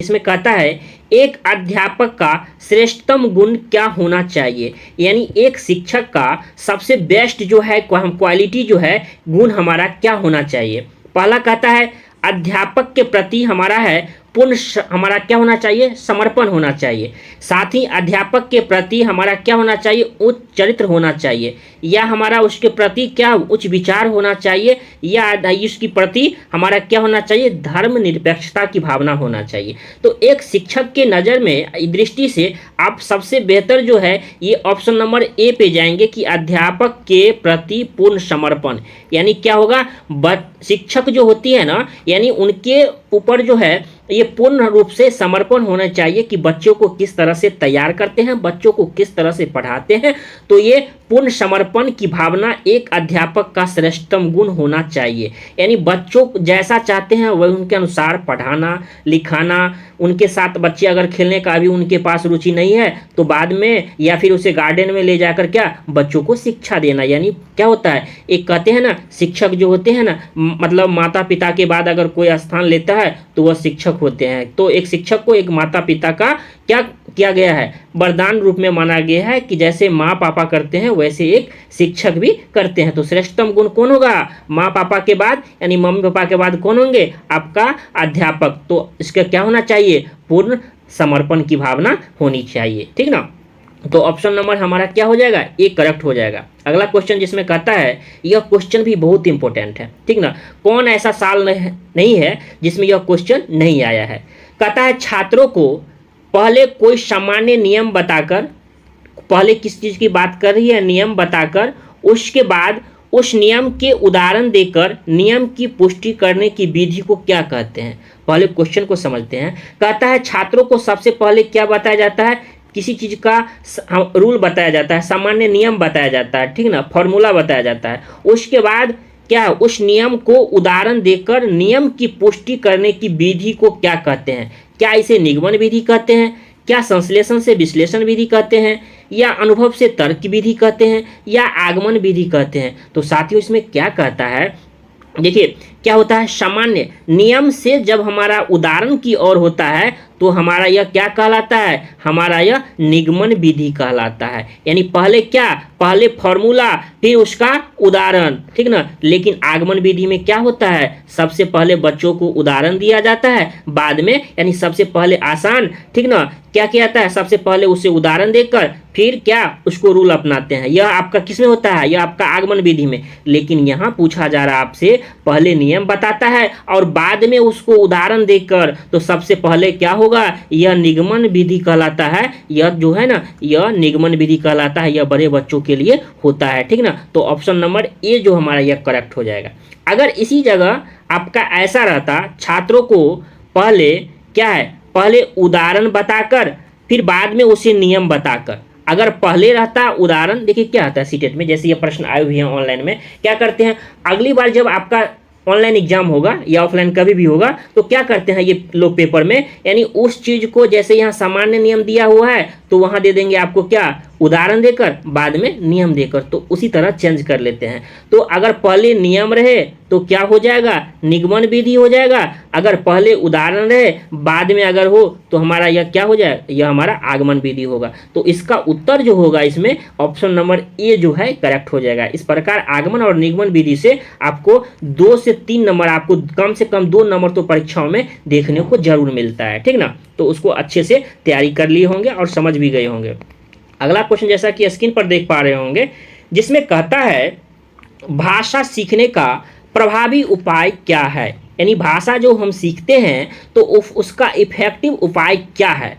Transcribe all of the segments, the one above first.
जिसमें कहता है एक अध्यापक का श्रेष्ठतम गुण क्या होना चाहिए, यानी एक शिक्षक का सबसे बेस्ट जो है क्वालिटी जो है गुण हमारा क्या होना चाहिए। पहला कहता है अध्यापक के प्रति हमारा है हमारा क्या होना चाहिए, समर्पण होना चाहिए। साथ ही अध्यापक के प्रति हमारा क्या होना चाहिए, उच्च चरित्र होना चाहिए, या हमारा उसके प्रति क्या उच्च विचार होना चाहिए, या उसके प्रति हमारा क्या होना चाहिए, धर्मनिरपेक्षता की भावना होना चाहिए। तो एक शिक्षक के नज़र में दृष्टि से आप सबसे बेहतर जो है ये ऑप्शन नंबर ए पे जाएंगे कि अध्यापक के प्रति पूर्ण समर्पण, यानी क्या होगा, शिक्षक जो होती है ना, यानी उनके ऊपर जो है ये पूर्ण रूप से समर्पण होना चाहिए कि बच्चों को किस तरह से तैयार करते हैं, बच्चों को किस तरह से पढ़ाते हैं। तो ये पूर्ण समर्पण की भावना एक अध्यापक का श्रेष्ठतम गुण होना चाहिए, यानी बच्चों जैसा चाहते हैं वह उनके अनुसार पढ़ाना लिखाना। उनके साथ बच्चे अगर खेलने का अभी उनके पास रुचि नहीं है तो बाद में या फिर उसे गार्डन में ले जाकर क्या बच्चों को शिक्षा देना। यानी क्या होता है, एक कहते हैं ना शिक्षक जो होते हैं ना, मतलब माता पिता के बाद अगर कोई स्थान लेता है तो वह शिक्षक होते हैं। तो एक शिक्षक को एक माता पिता का क्या किया गया है, वरदान रूप में माना गया है कि जैसे माँ पापा करते हैं वैसे एक शिक्षक भी करते हैं। तो श्रेष्ठतम गुण कौन होगा, माँ पापा के बाद यानी मम्मी पापा के बाद कौन होंगे, आपका अध्यापक। तो इसका क्या होना चाहिए, पूर्ण समर्पण की भावना होनी चाहिए, ठीक ना। तो ऑप्शन नंबर हमारा क्या हो जाएगा, ए करेक्ट हो जाएगा। अगला क्वेश्चन जिसमें कहता है, यह क्वेश्चन भी बहुत इंपॉर्टेंट है, ठीक ना। कौन ऐसा साल नहीं है जिसमें यह क्वेश्चन नहीं आया है। कहता है छात्रों को पहले कोई सामान्य नियम बताकर, पहले किस चीज़ की बात कर रही है, नियम बताकर, उसके बाद उस नियम के उदाहरण देकर नियम की पुष्टि करने की विधि को क्या कहते हैं। पहले क्वेश्चन को समझते हैं। कहता है छात्रों को सबसे पहले क्या बताया जाता है, किसी चीज़ का रूल बताया जाता है, सामान्य नियम बताया जाता है, ठीक ना, फॉर्मूला बताया जाता है। उसके बाद क्या है, उस नियम को उदाहरण देकर नियम की पुष्टि करने की विधि को क्या कहते हैं। क्या इसे निगमन विधि कहते हैं, क्या संश्लेषण से विश्लेषण विधि कहते हैं, या अनुभव से तर्क विधि कहते हैं, या आगमन विधि कहते हैं। तो साथियों इसमें क्या कहता है, देखिए क्या होता है, सामान्य नियम से जब हमारा उदाहरण की ओर होता है तो हमारा यह क्या कहलाता है, हमारा यह निगमन विधि कहलाता है। यानी पहले क्या, पहले फॉर्मूला फिर उसका उदाहरण, ठीक ना। लेकिन आगमन विधि में क्या होता है, सबसे पहले बच्चों को उदाहरण दिया जाता है, बाद में यानी सबसे पहले आसान, ठीक ना, क्या किया जाता है, सबसे पहले उसे उदाहरण देकर फिर क्या उसको रूल अपनाते हैं। यह आपका किस में होता है, यह आपका आगमन विधि में। लेकिन यहाँ पूछा जा रहा है आपसे, पहले नियम बताता है और बाद में उसको उदाहरण देकर, तो सबसे पहले क्या होगा, यह निगमन विधि कहलाता है। यह जो है ना, यह निगमन विधि कहलाता है, यह बड़े बच्चों के लिए होता है, ठीक ना। तो ऑप्शन नंबर ए जो हमारा यह करेक्ट हो जाएगा। अगर इसी जगह आपका ऐसा रहता, छात्रों को पहले क्या है, पहले उदाहरण बताकर फिर बाद में उसे नियम बताकर, अगर पहले रहता उदाहरण, देखिए क्या आता है सीटेट में, जैसे ये प्रश्न आए हुए हैं ऑनलाइन में, क्या करते हैं अगली बार जब आपका ऑनलाइन एग्जाम होगा या ऑफलाइन कभी भी होगा तो क्या करते हैं ये लोग पेपर में, यानी उस चीज़ को जैसे यहाँ सामान्य नियम दिया हुआ है तो वहाँ दे देंगे आपको क्या, उदाहरण देकर बाद में नियम देकर। तो उसी तरह चेंज कर लेते हैं। तो अगर पहले नियम रहे तो क्या हो जाएगा, निगमन विधि हो जाएगा। अगर पहले उदाहरण रहे बाद में अगर हो तो हमारा यह क्या हो जाएगा, यह हमारा आगमन विधि होगा। तो इसका उत्तर जो होगा इसमें ऑप्शन नंबर ए जो है करेक्ट हो जाएगा। इस प्रकार आगमन और निगमन विधि से आपको 2 से 3 नंबर, आपको कम से कम 2 नंबर तो परीक्षाओं में देखने को जरूर मिलता है, ठीक ना। तो उसको अच्छे से तैयारी कर लिए होंगे और समझ भी गए होंगे। अगला क्वेश्चन जैसा कि स्क्रीन पर देख पा रहे होंगे, जिसमें कहता है भाषा सीखने का प्रभावी उपाय क्या है। यानी भाषा जो हम सीखते हैं तो उसका इफेक्टिव उपाय क्या है।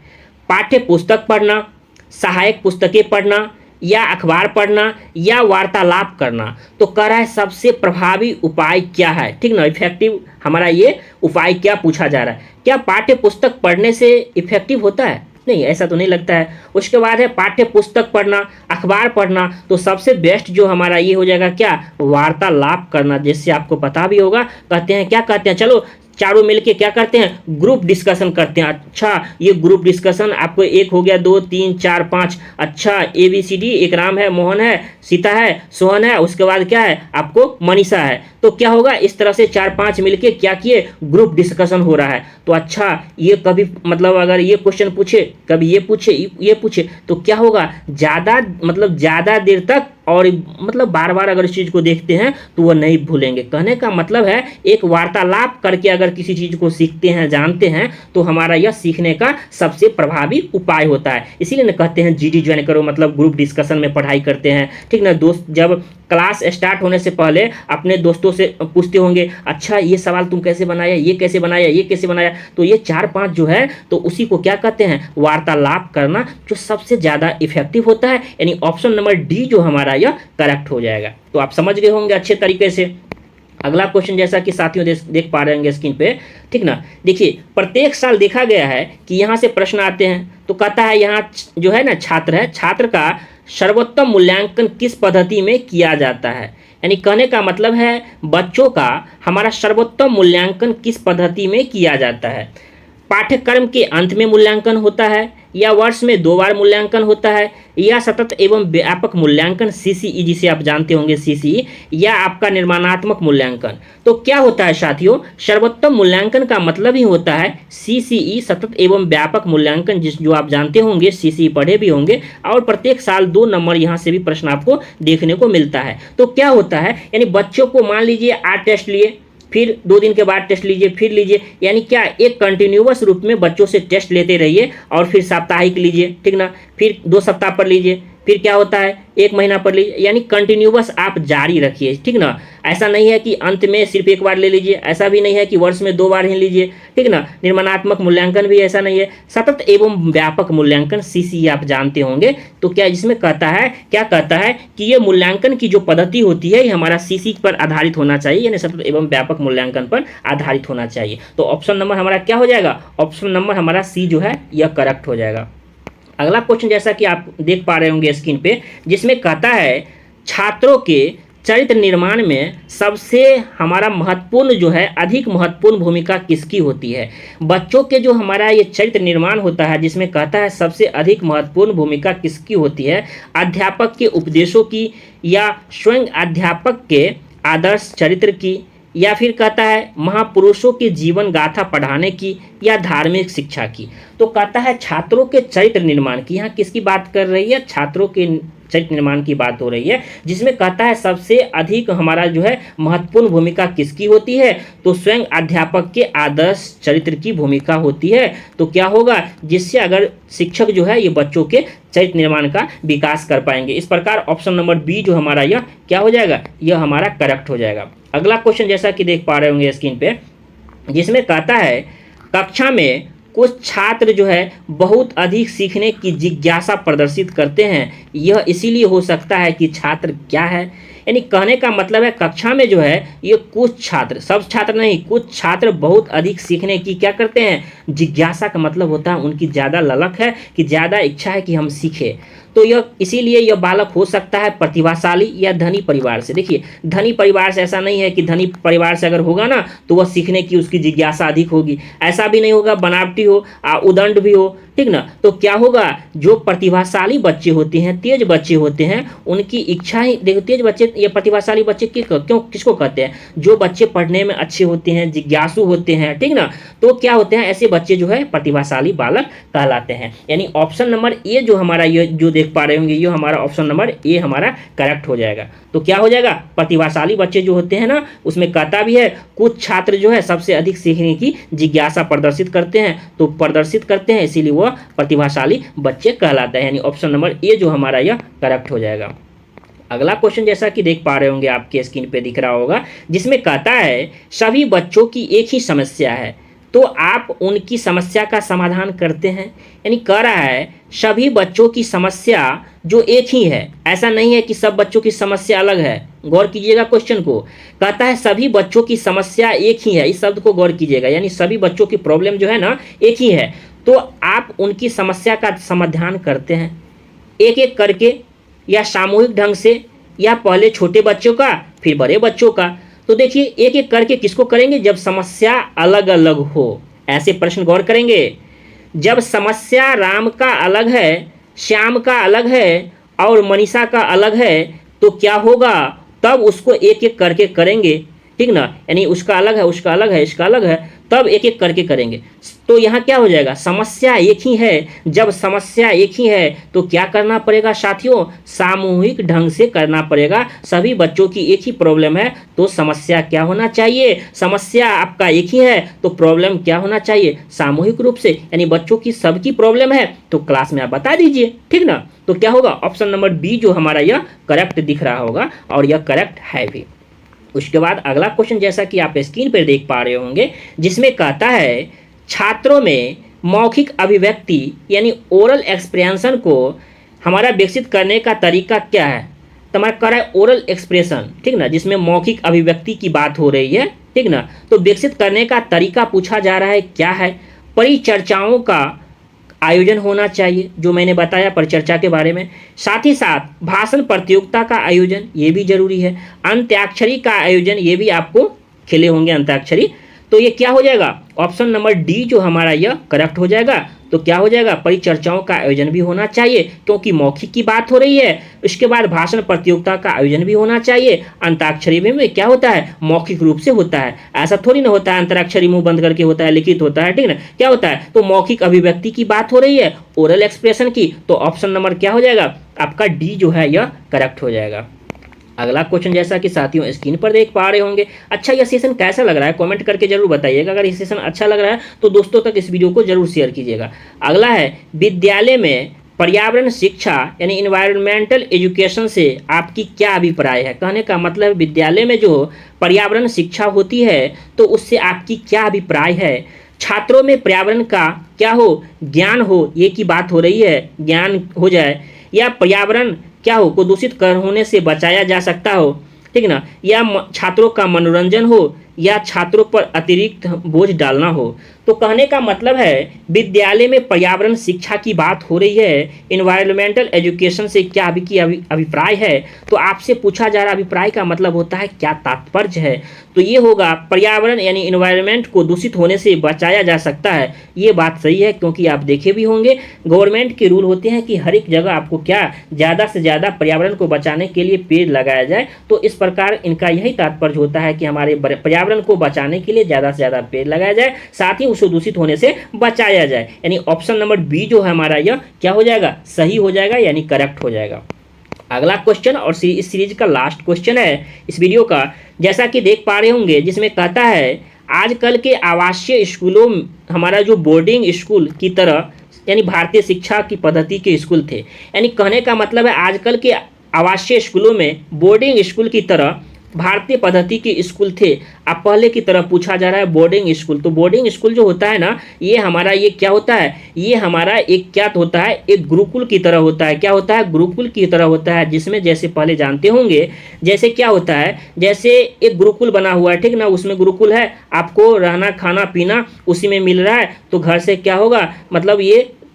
पाठ्य पुस्तक पढ़ना, सहायक पुस्तकें पढ़ना, या अखबार पढ़ना, या वार्तालाप करना। तो कह रहा है सबसे प्रभावी उपाय क्या है, ठीक ना। इफेक्टिव हमारा ये उपाय क्या पूछा जा रहा है। क्या पाठ्य पुस्तक पढ़ने से इफेक्टिव होता है, नहीं ऐसा तो नहीं लगता है। उसके बाद है पाठ्य पुस्तक पढ़ना, अखबार पढ़ना। तो सबसे बेस्ट जो हमारा ये हो जाएगा क्या, वार्तालाप करना, जिससे आपको पता भी होगा। कहते हैं क्या कहते हैं, चलो चारों मिलके क्या करते हैं, ग्रुप डिस्कशन करते हैं। अच्छा, ये ग्रुप डिस्कशन आपको एक हो गया, 2 3 4 5, अच्छा ABCD, एक राम है, मोहन है, सीता है, सोहन है, उसके बाद क्या है आपको मनीषा है। तो क्या होगा, इस तरह से 4-5 मिलके क्या किए, ग्रुप डिस्कशन हो रहा है। तो अच्छा, ये कभी मतलब अगर ये क्वेश्चन पूछे, कभी ये पूछे तो क्या होगा, ज़्यादा देर तक और मतलब बार बार अगर इस चीज़ को देखते हैं तो वह नहीं भूलेंगे। कहने का मतलब है एक वार्तालाप करके अगर किसी चीज़ को सीखते हैं, जानते हैं, तो हमारा यह सीखने का सबसे प्रभावी उपाय होता है। इसीलिए ना कहते हैं GD ज्वाइन करो, मतलब ग्रुप डिस्कशन में पढ़ाई करते हैं, ठीक ना। दोस्त जब क्लास स्टार्ट होने से पहले अपने दोस्तों से पूछते होंगे, अच्छा ये सवाल तुम कैसे बनाया, ये कैसे बनाया, ये कैसे बनाया। तो ये 4-5 जो है तो उसी को क्या कहते हैं, वार्तालाप करना, जो सबसे ज़्यादा इफेक्टिव होता है। यानी ऑप्शन नंबर डी जो हमारा यह करेक्ट हो जाएगा। तो आप समझ गए होंगे अच्छे तरीके से। अगला क्वेश्चन जैसा कि साथियों देख पा रहे होंगे स्क्रीन पे, ठीक ना। देखिए, प्रत्येक साल देखा गया है कि यहाँ से प्रश्न आते हैं। तो कहता है यहाँ जो है ना छात्र है, छात्र का सर्वोत्तम मूल्यांकन किस पद्धति में किया जाता है। यानी कहने का मतलब है बच्चों का हमारा सर्वोत्तम मूल्यांकन किस पद्धति में किया जाता है। पाठ्यक्रम के अंत में मूल्यांकन होता है, या वर्ष में 2 बार मूल्यांकन होता है, या सतत एवं व्यापक मूल्यांकन CCE जिसे आप जानते होंगे CCE, या आपका निर्माणात्मक मूल्यांकन। तो क्या होता है साथियों, सर्वोत्तम मूल्यांकन का मतलब ही होता है CCE, सतत एवं व्यापक मूल्यांकन, जो आप जानते होंगे, CCE पढ़े भी होंगे, और प्रत्येक साल 2 नंबर यहाँ से भी प्रश्न आपको देखने को मिलता है। तो क्या होता है, यानी बच्चों को मान लीजिए 8 टेस्ट लिए, फिर 2 दिन के बाद टेस्ट लीजिए, फिर लीजिए, यानी क्या एक कंटिन्यूअस रूप में बच्चों से टेस्ट लेते रहिए, और फिर साप्ताहिक लीजिए, ठीक ना, फिर 2 सप्ताह पर लीजिए, फिर क्या होता है 1 महीना पर लीजिए, यानी कंटिन्यूअस आप जारी रखिए, ठीक ना। ऐसा नहीं है कि अंत में सिर्फ 1 बार ले लीजिए, ऐसा भी नहीं है कि वर्ष में 2 बार ही लीजिए, ठीक ना। निर्माणात्मक मूल्यांकन भी ऐसा नहीं है। सतत एवं व्यापक मूल्यांकन CCE आप जानते होंगे। तो क्या इसमें कहता है, क्या कहता है कि ये मूल्यांकन की जो पद्धति होती है ये हमारा CCE पर आधारित होना चाहिए, यानी सतत एवं व्यापक मूल्यांकन पर आधारित होना चाहिए। तो ऑप्शन नंबर हमारा क्या हो जाएगा, ऑप्शन नंबर हमारा C जो है यह करेक्ट हो जाएगा। अगला क्वेश्चन जैसा कि आप देख पा रहे होंगे स्क्रीन पे, जिसमें कहता है छात्रों के चरित्र निर्माण में सबसे हमारा महत्वपूर्ण जो है, अधिक महत्वपूर्ण भूमिका किसकी होती है। बच्चों के जो हमारा ये चरित्र निर्माण होता है, जिसमें कहता है सबसे अधिक महत्वपूर्ण भूमिका किसकी होती है, अध्यापक के उपदेशों की, या स्वयं अध्यापक के आदर्श चरित्र की, या फिर कहता है महापुरुषों के जीवन गाथा पढ़ाने की, या धार्मिक शिक्षा की। तो कहता है छात्रों के चरित्र निर्माण की, यहाँ किसकी बात कर रही है, छात्रों के चरित्र निर्माण की बात हो रही है, जिसमें कहता है सबसे अधिक हमारा जो है महत्वपूर्ण भूमिका किसकी होती है। तो स्वयं अध्यापक के आदर्श चरित्र की भूमिका होती है। तो क्या होगा, जिससे अगर शिक्षक जो है ये बच्चों के चरित्र निर्माण का विकास कर पाएंगे। इस प्रकार ऑप्शन नंबर बी जो हमारा यह क्या हो जाएगा, यह हमारा करेक्ट हो जाएगा। अगला क्वेश्चन जैसा कि देख पा रहे होंगे स्क्रीन पे, जिसमें कहता है कक्षा में कुछ छात्र जो है बहुत अधिक सीखने की जिज्ञासा प्रदर्शित करते हैं। यह इसीलिए हो सकता है कि छात्र क्या है, यानी कहने का मतलब है कक्षा में जो है ये कुछ छात्र, सब छात्र नहीं, कुछ छात्र बहुत अधिक सीखने की क्या करते हैं, जिज्ञासा का मतलब होता है उनकी ज़्यादा ललक है, कि ज़्यादा इच्छा है कि हम सीखें। तो यह इसीलिए यह बालक हो सकता है प्रतिभाशाली या धनी परिवार से। देखिए, धनी परिवार से ऐसा नहीं है कि धनी परिवार से अगर होगा ना तो वह सीखने की उसकी जिज्ञासा अधिक होगी, ऐसा भी नहीं होगा, बनावटी हो, उदंड भी हो, ठीक ना। तो क्या होगा, जो प्रतिभाशाली बच्चे होते हैं, तेज बच्चे होते हैं, उनकी इच्छा ही, देखो तेज बच्चे या प्रतिभाशाली बच्चे क्यों किसको कहते हैं, जो बच्चे पढ़ने में अच्छे होते हैं, जिज्ञासु होते हैं, ठीक ना। तो क्या होते हैं, ऐसे बच्चे जो है प्रतिभाशाली बालक कहलाते हैं। यानी ऑप्शन नंबर ए जो हमारा ये जो देख पा रहे होंगे, ये हमारा ऑप्शन नंबर ए हमारा करेक्ट हो जाएगा। तो क्या हो जाएगा, प्रतिभाशाली बच्चे जो होते हैं ना, उसमें कहता भी है कुछ छात्र जो है सबसे अधिक सीखने की जिज्ञासा प्रदर्शित करते हैं, तो प्रदर्शित करते हैं इसीलिए वह प्रतिभाशाली बच्चे कहलाते हैं। यानी ऑप्शन नंबर ए जो हमारा यह करेक्ट हो जाएगा। अगला क्वेश्चन जैसा कि देख पा रहे होंगे आपके स्क्रीन पे दिख रहा होगा, जिसमें कहता है सभी बच्चों की एक ही समस्या है, तो आप उनकी समस्या का समाधान करते हैं। यानी कह रहा है सभी बच्चों की समस्या जो एक ही है, ऐसा नहीं है कि सब बच्चों की समस्या अलग है। गौर कीजिएगा क्वेश्चन को, कहता है सभी बच्चों की समस्या एक ही है, इस शब्द को गौर कीजिएगा, यानी सभी बच्चों की प्रॉब्लम जो है ना एक ही है, तो आप उनकी समस्या का समाधान करते हैं एक एक करके, या सामूहिक ढंग से, या पहले छोटे बच्चों का फिर बड़े बच्चों का। तो देखिए एक एक करके किसको करेंगे, जब समस्या अलग अलग हो, ऐसे प्रश्न गौर करेंगे। जब समस्या राम का अलग है, श्याम का अलग है और मनीषा का अलग है, तो क्या होगा, तब उसको एक एक करके करेंगे, ठीक ना, यानी उसका अलग है, उसका अलग है, इसका अलग है, तब एक एक करके करेंगे। तो यहाँ क्या हो जाएगा, समस्या एक ही है, जब समस्या एक ही है तो क्या करना पड़ेगा साथियों, सामूहिक ढंग से करना पड़ेगा। सभी बच्चों की एक ही प्रॉब्लम है तो समस्या क्या होना चाहिए, समस्या आपका एक ही है तो प्रॉब्लम क्या होना चाहिए, सामूहिक रूप से, यानी बच्चों की सबकी प्रॉब्लम है तो क्लास में आप बता दीजिए, ठीक ना। तो क्या होगा, ऑप्शन नंबर बी जो हमारा यह करेक्ट दिख रहा होगा और यह करेक्ट है भी। उसके बाद अगला क्वेश्चन जैसा कि आप स्क्रीन पर देख पा रहे होंगे, जिसमें कहता है छात्रों में मौखिक अभिव्यक्ति यानी ओरल एक्सप्रेशन को हमारा विकसित करने का तरीका क्या है। तो हमारा कह रहा है ओरल एक्सप्रेशन, ठीक ना, जिसमें मौखिक अभिव्यक्ति की बात हो रही है, ठीक ना। तो विकसित करने का तरीका पूछा जा रहा है, क्या है, परिचर्चाओं का आयोजन होना चाहिए, जो मैंने बताया परिचर्चा के बारे में, साथ ही साथ भाषण प्रतियोगिता का आयोजन, ये भी जरूरी है, अंत्याक्षरी का आयोजन, ये भी आपको खेले होंगे अंत्याक्षरी। तो ये क्या हो जाएगा, ऑप्शन नंबर डी जो हमारा यह करेक्ट हो जाएगा। तो क्या हो जाएगा, परिचर्चाओं का आयोजन भी होना चाहिए क्योंकि मौखिक की बात हो रही है। इसके बाद भाषण प्रतियोगिता का आयोजन भी होना चाहिए। अंताक्षरी में क्या होता है, मौखिक रूप से होता है, ऐसा थोड़ी ना होता है अंतराक्षरी मुंह बंद करके होता है, लिखित होता है, ठीक ना। क्या होता है, तो मौखिक अभिव्यक्ति की बात हो रही है, ओरल एक्सप्रेशन की। तो ऑप्शन नंबर क्या हो जाएगा, आपका डी जो है यह करेक्ट हो जाएगा। अगला क्वेश्चन जैसा कि साथियों स्क्रीन पर देख पा रहे होंगे, अच्छा यह सेशन कैसा लग रहा है कमेंट करके जरूर बताइएगा। अगर ये सेशन अच्छा लग रहा है तो दोस्तों तक इस वीडियो को जरूर शेयर कीजिएगा। अगला है विद्यालय में पर्यावरण शिक्षा यानी इन्वायरमेंटल एजुकेशन से आपकी क्या अभिप्राय है। कहने का मतलब विद्यालय में जो पर्यावरण शिक्षा होती है तो उससे आपकी क्या अभिप्राय है। छात्रों में पर्यावरण का क्या हो, ज्ञान हो, ये की बात हो रही है, ज्ञान हो जाए, या पर्यावरण क्या हो को दूषित कर होने से बचाया जा सकता हो, ठीक ना, या छात्रों का मनोरंजन हो, या छात्रों पर अतिरिक्त बोझ डालना हो। तो कहने का मतलब है विद्यालय में पर्यावरण शिक्षा की बात हो रही है, इन्वायरमेंटल एजुकेशन से क्या अभिप्राय है। तो आपसे पूछा जा रहा अभिप्राय का मतलब होता है क्या तात्पर्य है। तो ये होगा पर्यावरण यानी इन्वायरमेंट को दूषित होने से बचाया जा सकता है। ये बात सही है क्योंकि आप देखे भी होंगे गवर्नमेंट के रूल होते हैं कि हर एक जगह आपको क्या ज़्यादा से ज़्यादा पर्यावरण को बचाने के लिए पेड़ लगाया जाए। तो इस प्रकार इनका यही तात्पर्य होता है कि हमारे पर्यावरण को बचाने के लिए ज़्यादा से ज़्यादा पेड़ लगाया जाए, साथ ही उसे दूषित होने से बचाया जाए। यानी ऑप्शन नंबर बी जो है हमारा यह क्या हो जाएगा, सही हो जाएगा यानी करेक्ट हो जाएगा। अगला क्वेश्चन और इस सीरीज का लास्ट क्वेश्चन है इस वीडियो का, जैसा कि देख पा रहे होंगे, जिसमें कहता है आजकल के आवासीय स्कूलों हमारा जो बोर्डिंग स्कूल की तरह यानी भारतीय शिक्षा की पद्धति के स्कूल थे। यानी कहने का मतलब है आजकल के आवासीय स्कूलों में बोर्डिंग स्कूल की तरह भारतीय पद्धति के स्कूल थे। अब पहले की तरह पूछा जा रहा है बोर्डिंग स्कूल। तो बोर्डिंग स्कूल जो होता है ना, ये हमारा ये क्या होता है, ये हमारा एक क्या होता है, एक गुरुकुल की तरह होता है। क्या होता है, गुरुकुल की तरह होता है, जिसमें जैसे पहले जानते होंगे जैसे क्या होता है, जैसे एक गुरुकुल बना हुआ है, ठीक ना, उसमें गुरुकुल है, आपको रहना खाना पीना उसी में मिल रहा है। तो घर से क्या होगा,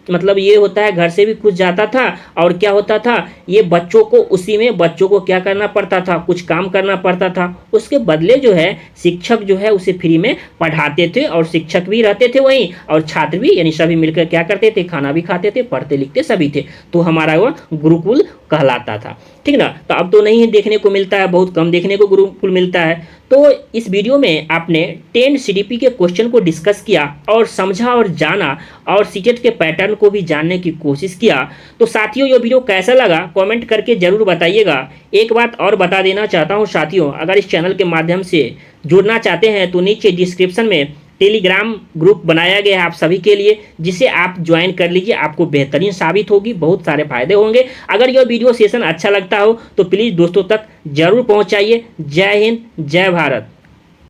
मतलब ये होता है घर से भी कुछ जाता था और क्या होता था, ये बच्चों को उसी में बच्चों को क्या करना पड़ता था, कुछ काम करना पड़ता था। उसके बदले जो है शिक्षक जो है उसे फ्री में पढ़ाते थे और शिक्षक भी रहते थे वहीं और छात्र भी, यानी सभी मिलकर क्या करते थे, खाना भी खाते थे, पढ़ते लिखते सभी थे। तो हमारा वो गुरुकुल कहलाता था, ठीक ना। तो अब तो नहीं देखने को मिलता है, बहुत कम देखने को गुरुकुल मिलता है। तो इस वीडियो में आपने 10 CDP के क्वेश्चन को डिस्कस किया और समझा और जाना और सीटेट के पैटर्न को भी जानने की कोशिश किया। तो साथियों ये वीडियो कैसा लगा कमेंट करके ज़रूर बताइएगा। एक बात और बता देना चाहता हूँ साथियों, अगर इस चैनल के माध्यम से जुड़ना चाहते हैं तो नीचे डिस्क्रिप्शन में टेलीग्राम ग्रुप बनाया गया है आप सभी के लिए, जिसे आप ज्वाइन कर लीजिए, आपको बेहतरीन साबित होगी, बहुत सारे फायदे होंगे। अगर यह वीडियो सेशन अच्छा लगता हो तो प्लीज़ दोस्तों तक जरूर पहुंचाइए। जय हिंद, जय भारत।